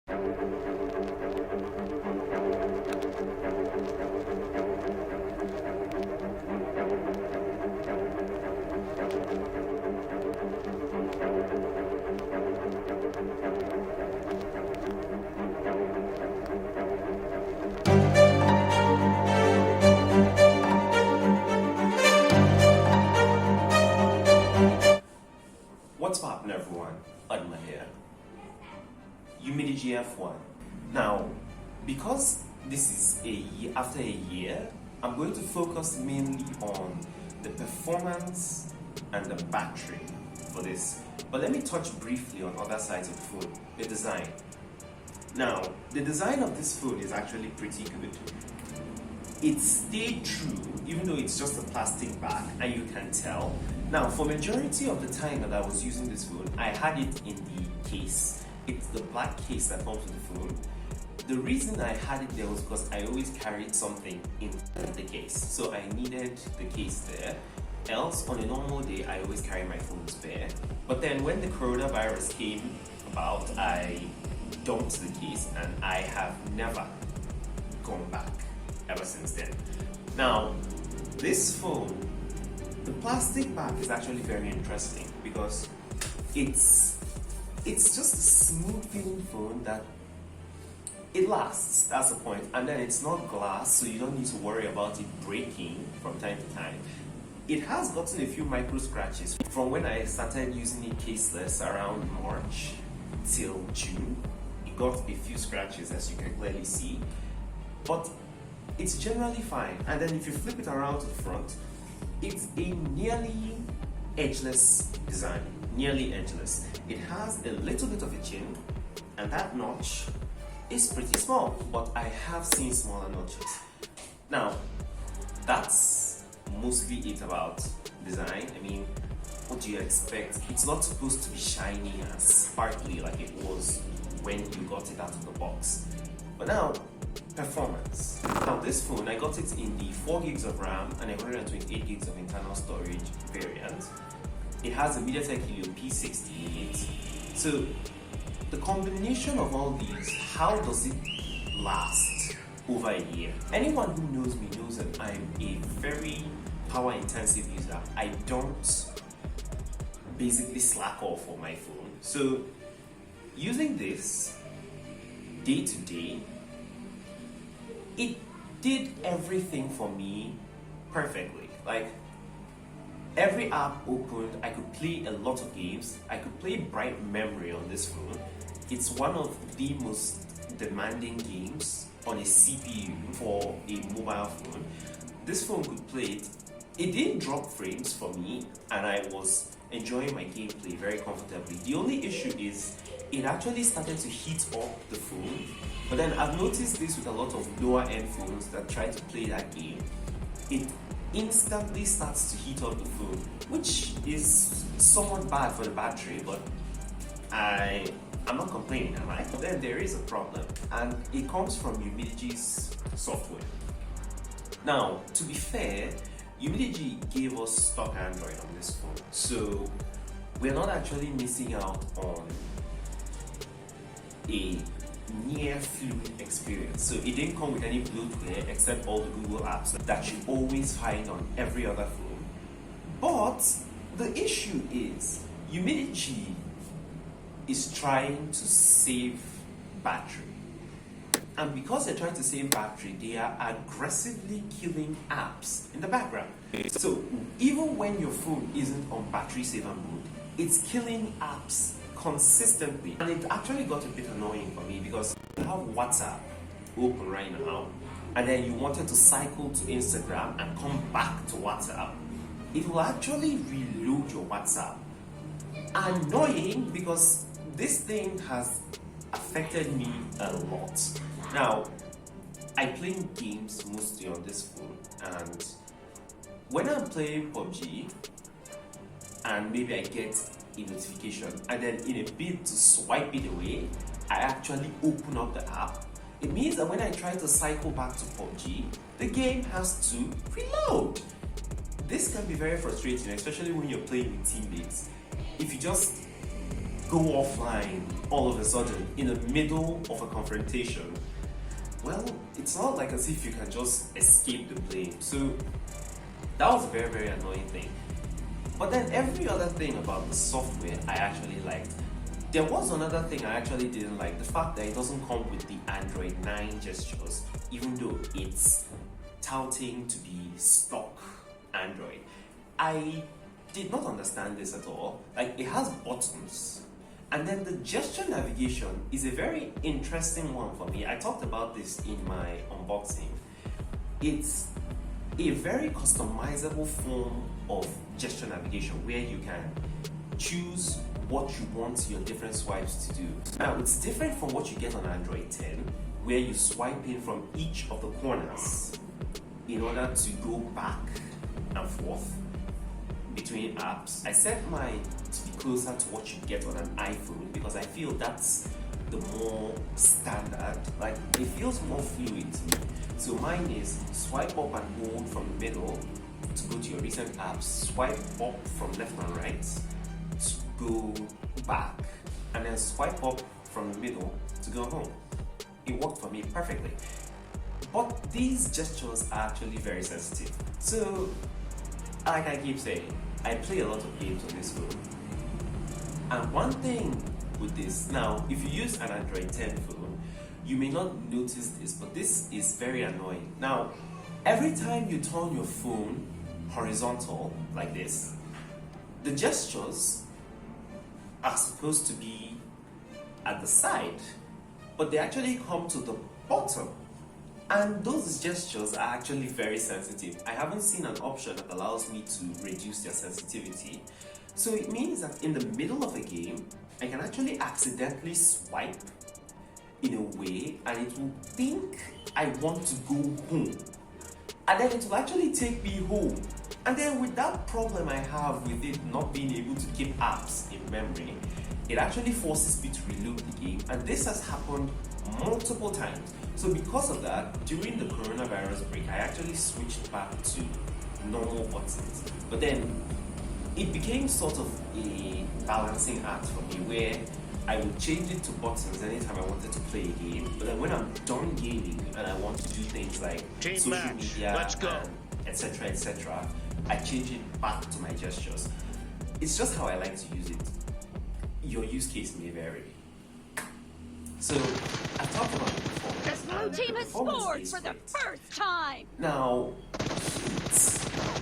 What's poppin', everyone? Adma here. Umidigi F1. Now, because this is after a year, I'm going to focus mainly on the performance and the battery for this. But let me touch briefly on other sides of the phone, the design. Now, the design of this phone is actually pretty good. It stayed true, even though it's just a plastic bag, and you can tell. Now, for majority of the time that I was using this phone, I had it in the case. It's the black case that comes with the phone. The reason I had it there was because I always carried something in the case. So I needed the case there. Else, on a normal day, I always carry my phone spare. But then when the coronavirus came about, I dumped the case and I have never gone back ever since then. Now, this phone, the plastic bag is actually very interesting because it's just a smooth feeling phone that it lasts, that's the point. And then it's not glass, so you don't need to worry about it breaking from time to time. It has gotten a few micro scratches from when I started using it caseless around March till June. It got a few scratches, as you can clearly see, but it's generally fine. And then if you flip it around to the front, it's a nearly edgeless design, nearly edgeless. It has a little bit of a chin, and that notch is pretty small, but I have seen smaller notches. Now, that's mostly it about design. I mean, what do you expect? It's not supposed to be shiny and sparkly like it was when you got it out of the box. But now, performance. Now this phone, I got it in the 4 gigs of RAM and 128 gigs of internal storage variant. It has a MediaTek Helio P68. So the combination of all these, how does it last over a year? Anyone who knows me knows that I'm a very power intensive user. I don't basically slack off on my phone. So using this day to day, it did everything for me perfectly. Like, every app opened, I could play a lot of games. I could play Bright Memory on this phone. It's one of the most demanding games on a CPU for a mobile phone. This phone could play it. It didn't drop frames for me, and I was enjoying my gameplay very comfortably. The only issue is it actually started to heat up the phone. But then I've noticed this with a lot of lower end phones that try to play that game. It instantly starts to heat up the phone, which is somewhat bad for the battery, but I'm not complaining, am I? But then there is a problem, and it comes from Umidigi's software. Now, to be fair, Umidigi gave us stock Android on this phone, so we're not actually missing out on a near fluid experience. So it didn't come with any bloatware except all the Google apps that you always find on every other phone. But the issue is Umidigi is trying to save battery. And because they're trying to save battery, they are aggressively killing apps in the background. So even when your phone isn't on battery saver mode, it's killing apps consistently. And it actually got a bit annoying for me because you have WhatsApp open right now, and then you wanted to cycle to Instagram and come back to WhatsApp. It will actually reload your WhatsApp. Annoying, because this thing has affected me a lot. Now, I play games mostly on this phone, and when I'm playing PUBG and maybe I get a notification, and then in a bid to swipe it away, I actually open up the app. It means that when I try to cycle back to PUBG, the game has to reload. This can be very frustrating, especially when you're playing with teammates. If you just go offline all of a sudden in the middle of a confrontation, well, it's not like as if you can just escape the blame. So that was a very, very annoying thing. But then every other thing about the software I actually liked. There was another thing I actually didn't like, the fact that it doesn't come with the Android 9 gestures, even though it's touting to be stock Android. I did not understand this at all. Like, it has buttons, and then the gesture navigation is a very interesting one for me. I talked about this in my unboxing. It's a very customizable form of gesture navigation where you can choose what you want your different swipes to do. Now, it's different from what you get on Android 10, where you swipe in from each of the corners in order to go back and forth between apps. I set mine to be closer to what you get on an iPhone because I feel that's the more standard. Like, it feels more fluid to me. So mine is swipe up and hold from the middle to go to your recent apps, swipe up from left and right to go back, and then swipe up from the middle to go home. It worked for me perfectly. But these gestures are actually very sensitive. So, like I keep saying, I play a lot of games on this phone. And one thing with this, now, if you use an Android 10 phone, you may not notice this, but this is very annoying. Now, every time you turn your phone horizontal, like this, the gestures are supposed to be at the side, but they actually come to the bottom. And those gestures are actually very sensitive. I haven't seen an option that allows me to reduce their sensitivity. So it means that in the middle of a game, I can actually accidentally swipe in a way, and it will think I want to go home. And then it will actually take me home. And then with that problem I have with it not being able to keep apps in memory, it actually forces me to reload the game. And this has happened multiple times. So because of that, during the coronavirus break, I actually switched back to normal buttons. But then it became sort of a balancing act for me where I would change it to buttons anytime I wanted to play a game. But then when I'm done gaming and I want to do things like social media, and etc., I change it back to my gestures. It's just how I like to use it. Your use case may vary. So, I've talked about it before. The blue team has scored for the first time! Now,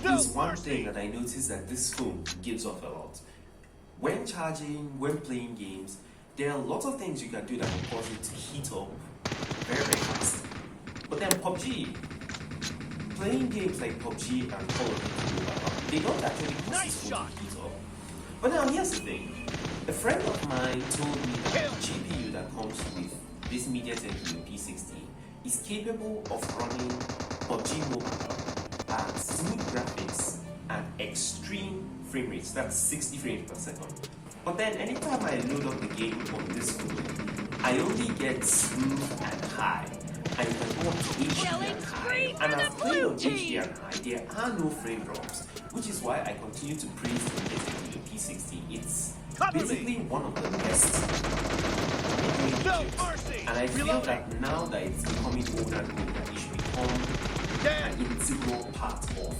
heat is one thing that I noticed that this phone gives off a lot. When charging, when playing games, there are a lot of things you can do that will cause it to heat up very, very fast. But then PUBG, playing games like PUBG and Call of Duty, they don't actually cause this phone to heat up. But now here's the thing. A friend of mine told me that the GPU that comes with this MediaTek P60 is capable of running PUBG Mobile at smooth graphics and extreme frame rates. That's 60 frames per second. But then anytime I load up the game on this phone, I only get smooth and high. And you can go up to HD and high. And I've played on HD and high. There are no frame drops, which is why I continue to praise the MediaTek P60. It's basically one of the best. And I feel that now that it's becoming older and older, it should become an integral part of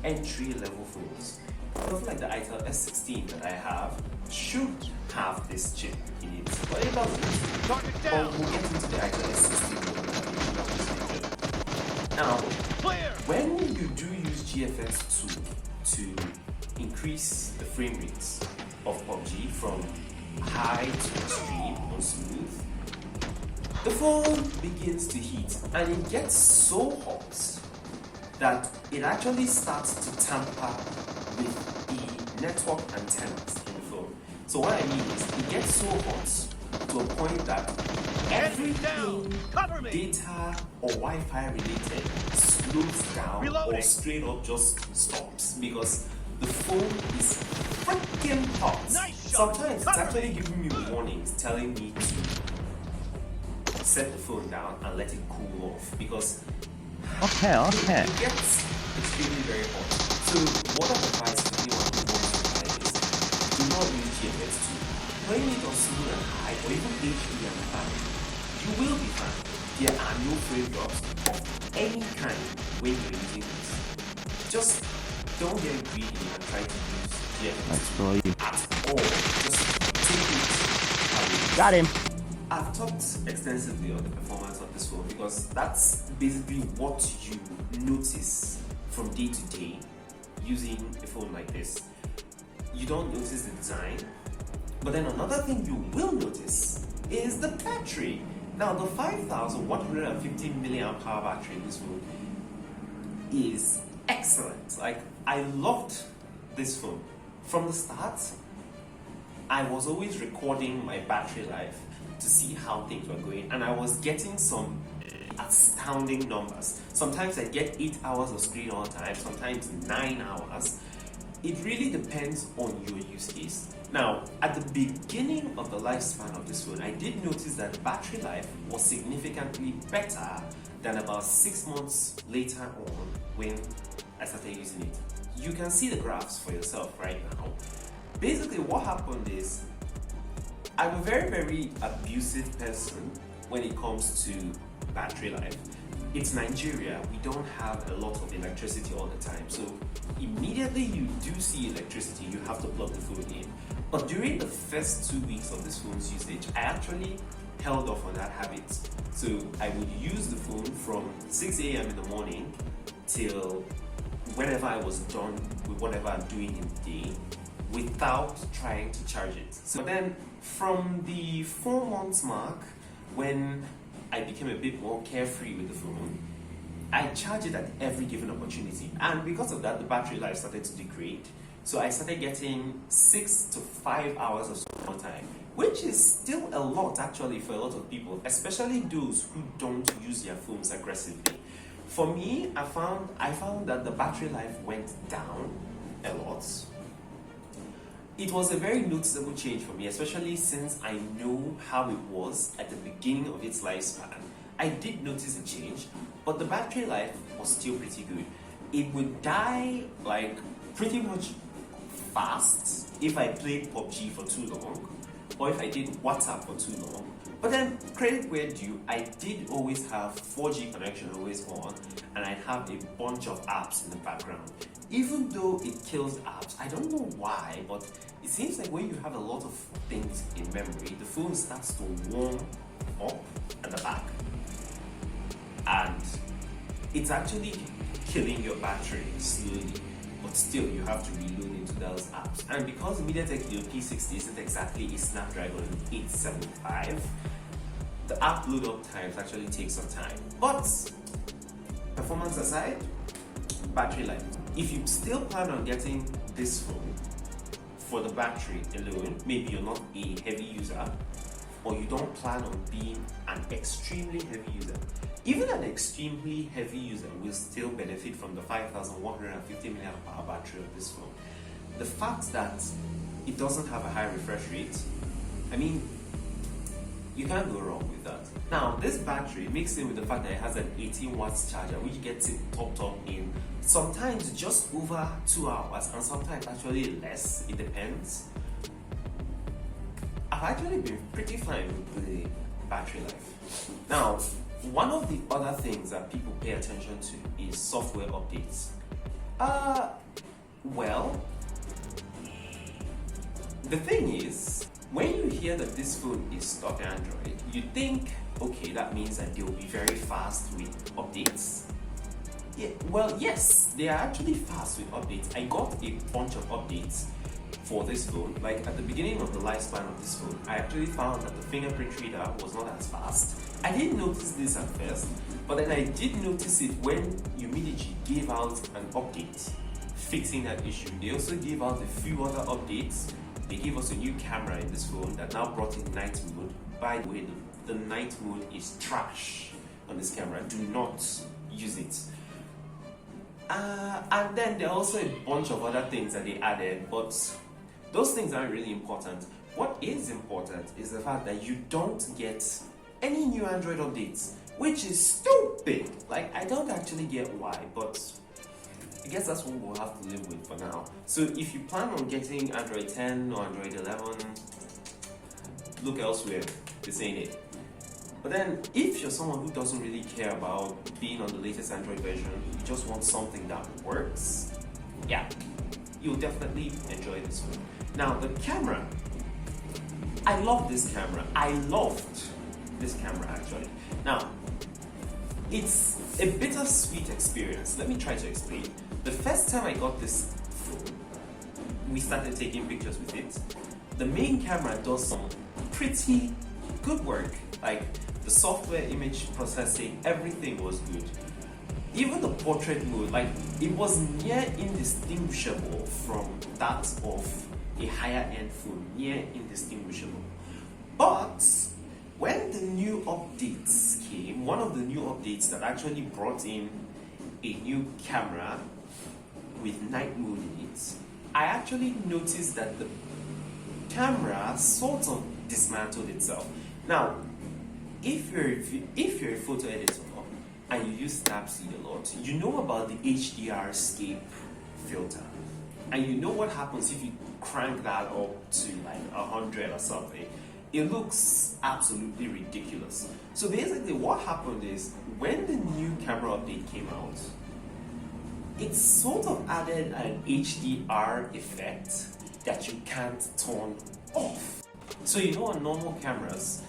entry-level phones. I feel like the Itel S16 that I have should have this chip in it, but it doesn't. But we'll get into the Itel S16 now. When you do use GFX 2 to increase the frame rates of PUBG from high to extreme or smooth, the phone begins to heat, and it gets so hot that it actually starts to tamper with the network antennas in the phone. So what I mean is, it gets so hot to a point that everything data or Wi-Fi related slows down or straight up just stops because the phone is freaking hot. Sometimes it's actually giving me warnings telling me to set the phone down and let it cool off because it gets extremely very hot. So what I've advised to anyone who wants to buy this, do not use GFX2. deploying it on smooth and high or even HD and high, you will be fine. There are no frame drops of any kind when you're using this. Just don't get greedy and try to use GFX at all. Just take it away. Got him. I've talked extensively on the performance of this phone because that's basically what you notice from day to day using a phone like this. You don't notice the design, but then another thing you will notice is the battery. Now, the 5150 milliamp hour battery in this phone is excellent. Like, I loved this phone. From the start, I was always recording my battery life to see how things were going, and I was getting some astounding numbers. Sometimes I get 8 hours of screen on time, sometimes 9 hours. It really depends on your use case. Now, at the beginning of the lifespan of this phone, I did notice that battery life was significantly better than about 6 months later on when I started using it. You can see the graphs for yourself right now. Basically, what happened is I'm a very, very abusive person when it comes to battery life. It's Nigeria, we don't have a lot of electricity all the time, so immediately you do see electricity, you have to plug the phone in. But during the first 2 weeks of this phone's usage, I actually held off on that habit. So I would use the phone from 6 a.m. in the morning till whenever I was done with whatever I'm doing in the day without trying to charge it. So then from the 4 months mark, when I became a bit more carefree with the phone, I charge it at every given opportunity, and because of that the battery life started to degrade. So I started getting 6 to 5 hours of screen time, which is still a lot actually for a lot of people, especially those who don't use their phones aggressively. For me, I found that the battery life went down a lot. It was a very noticeable change for me, especially since I know how it was at the beginning of its lifespan. I did notice a change, but the battery life was still pretty good. It would die like pretty much fast if I played PUBG for too long, or if I did WhatsApp for too long. But then, credit where due, I did always have 4G connection always on, and I have a bunch of apps in the background. Even though it kills apps, I don't know why, but it seems like when you have a lot of things in memory, the phone starts to warm up at the back. And it's actually killing your battery slowly, but still you have to reload into those apps. And because MediaTek P60 isn't exactly a Snapdragon 875, the app load up times actually take some time. But performance aside, battery life. If you still plan on getting this phone for the battery alone, maybe you're not a heavy user, or you don't plan on being an extremely heavy user, even an extremely heavy user will still benefit from the 5150 mAh battery of this phone. The fact that it doesn't have a high refresh rate, I mean, you can't go wrong with that. Now, this battery mixed in with the fact that it has an 18 watts charger, which gets it topped up in sometimes just over 2 hours, and sometimes actually less, it depends. I've actually been pretty fine with the battery life. Now, one of the other things that people pay attention to is software updates. Well, the thing is, when you hear that this phone is stock Android, you think, okay, that means that they will be very fast with updates. Yeah, well, yes, they are actually fast with updates. I got a bunch of updates for this phone. Like at the beginning of the lifespan of this phone, I actually found that the fingerprint reader was not as fast. I didn't notice this at first, but then I did notice it when Umidigi gave out an update fixing that issue. They also gave out a few other updates. They gave us a new camera in this phone that now brought in night mode. By the way, the night mode is trash on this camera. Do not use it. And then there are also a bunch of other things that they added, but those things aren't really important. What is important is the fact that you don't get any new Android updates, which is stupid. Like, I don't actually get why, but I guess that's what we'll have to live with for now. So if you plan on getting Android 10 or Android 11, look elsewhere, this ain't it. But then, if you're someone who doesn't really care about being on the latest Android version, you just want something that works, yeah, you'll definitely enjoy this one. Now, the camera. I love this camera. I loved this camera actually. Now, it's a bittersweet experience. Let me try to explain. The first time I got this phone, we started taking pictures with it. The main camera does some pretty good work. Like the software, image processing, everything was good. Even the portrait mode, like it was near indistinguishable from that of a higher end phone, near indistinguishable. But when the new updates came, one of the new updates that actually brought in a new camera with night mode in it, I actually noticed that the camera sort of dismantled itself. Now, if you're a photo editor and you use Snapseed a lot, you know about the HDR escape filter, and you know what happens if you crank that up to like 100 or something. It looks absolutely ridiculous. So basically what happened is, when the new camera update came out, it sort of added an HDR effect that you can't turn off. So you know, on normal cameras,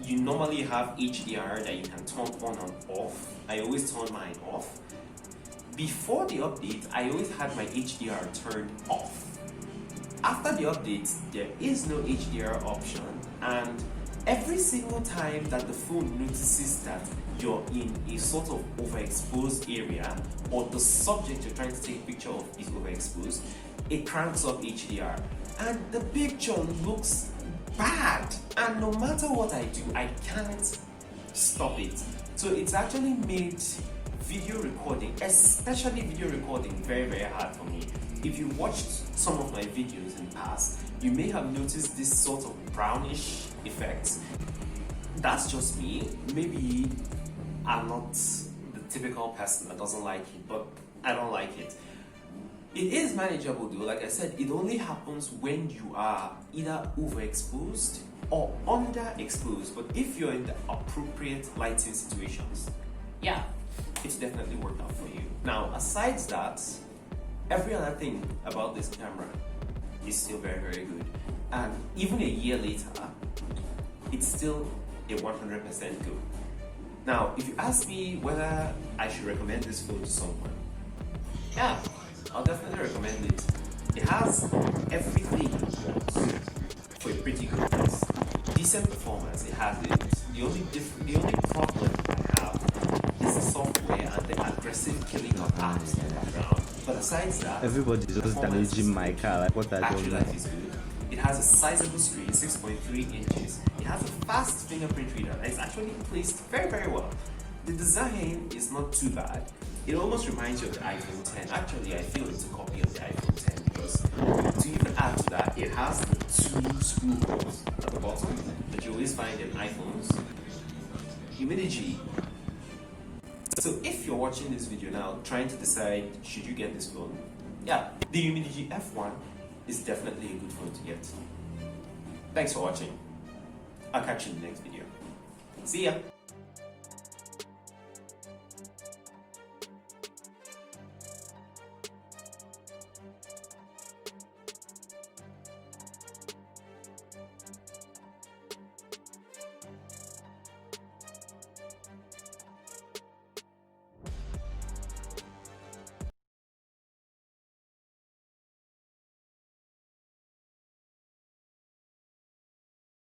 you normally have HDR that you can turn on and off. I always turn mine off. Before the update, I always had my HDR turned off. After the update, there is no HDR option, and every single time that the phone notices that you're in a sort of overexposed area, or the subject you're trying to take a picture of is overexposed, it cranks up HDR, and the picture looks bad. And no matter what I do, I can't stop it. So it's actually made video recording, especially video recording, very, very hard for me. If you watched some of my videos in the past, you may have noticed this sort of brownish effect. That's just me. Maybe I'm not the typical person that doesn't like it, but I don't like it. It is manageable though. Like I said, it only happens when you are either overexposed or underexposed. But if you're in the appropriate lighting situations, yeah, it's definitely worked out for you. Now, aside that, every other thing about this camera is still very, very good. And even a year later, it's still a 100% good. Now, if you ask me whether I should recommend this phone to someone, yeah, I'll definitely recommend it. It has everything you want for a pretty good price. Decent performance, it has it. The only problem I have is the software and the aggressive killing of apps in the background. But aside that, everybody's just damaging my car. Like, what are battery you life is good. It has a sizable screen, 6.3 inches. It has a fast fingerprint reader and it's actually placed very, very well. The design is not too bad. It almost reminds you of the iPhone 10. Actually, I feel it's a copy of the iPhone 10 because to even add to that, it has the 2 screw holes at the bottom that you always find in iPhones. Umidigi. So if you're watching this video now, trying to decide should you get this phone, yeah, the Umidigi F1 is definitely a good phone to get. Thanks for watching. I'll catch you in the next video. See ya!